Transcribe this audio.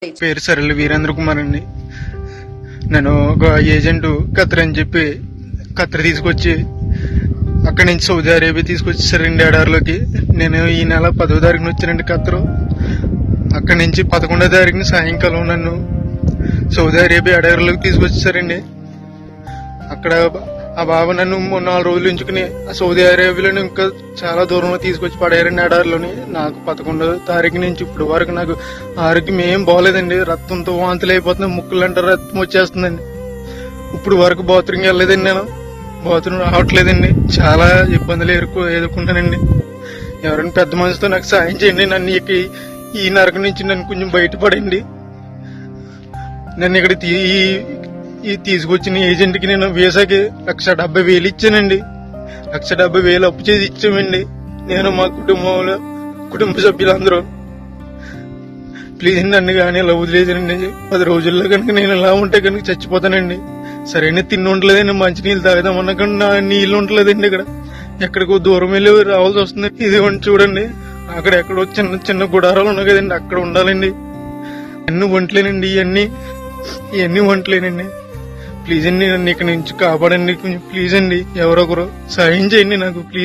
పేరు సరళ వీరేంద్ర కుమార్ అండి. నేను ఒక ఏజెంట్ ఖత్తర్ అని చెప్పి ఖత్తర్ తీసుకొచ్చి అక్కడి నుంచి సౌదీ అరేబియా తీసుకొచ్చేసారండి ఎడారిలోకి. నేను ఈ నెల 10వ తారీఖున వచ్చానండి ఖత్తరు. అక్కడి నుంచి 11వ తారీఖున సాయంకాలం నన్ను సౌదీ అరేబియా ఎడారిలోకి తీసుకొచ్చేసారండి. అక్కడ ఆ బాబు నన్ను 4 రోజులు ఉంచుకుని సౌదీ అరేబియాలోని ఇంకా చాలా దూరంలో తీసుకొచ్చి పడేయారండి ఎడారిలోని. నాకు 11వ తారీఖు నుంచి ఇప్పుడు వరకు నాకు ఆరోగ్యం ఏం బాగోలేదండి. రక్తంతో వాంతులు అయిపోతున్నాయి, ముక్కులంటే రక్తం వచ్చేస్తుందండి. ఇప్పుడు వరకు బాత్రూమ్కి వెళ్ళలేదండి, నేను బాత్రూమ్ రావట్లేదండి. చాలా ఇబ్బందులు ఎదుర్కొంటానండి. ఎవరైనా పెద్ద మనసుతో నాకు సాయం చేయండి. నన్ను ఈ నరకం నుంచి నన్ను కొంచెం బయటపడండి. నన్ను ఇక్కడ తీసుకొచ్చిన ఏజెంట్కి నేను వీసాకి 1,70,000 ఇచ్చానండి. 1,70,000 అప్పు చేసి ఇచ్చామండి, నేను మా కుటుంబ సభ్యులందరూ. ప్లీజ్ నన్ను కానీ ఇలా వదిలేదండి. 10 రోజుల్లో కనుక నేను ఇలా ఉంటే కనుక చచ్చిపోతానండి. సరైన తిండి ఉండలేదండి, మంచినీళ్ళు తాగుదామన్నా కానీ నా నీళ్ళు ఉండలేదండి. ఇక్కడ ఎక్కడికో దూరం వెళ్ళి రావాల్సి వస్తుంది. ఇది చూడండి, అక్కడ ఎక్కడో చిన్న చిన్న గుడారాలు ఉన్నాయి కదండి, అక్కడ ఉండాలండి. అన్ని వంటలేనండి, ఇవన్నీ వంటలేనండి. ప్లీజ్ అండి, నన్ను ఇక్కడ నుంచి కాపాడండి. కొంచెం ప్లీజ్ అండి, ఎవరొకరు సాయం చేయండి నాకు ప్లీజ్.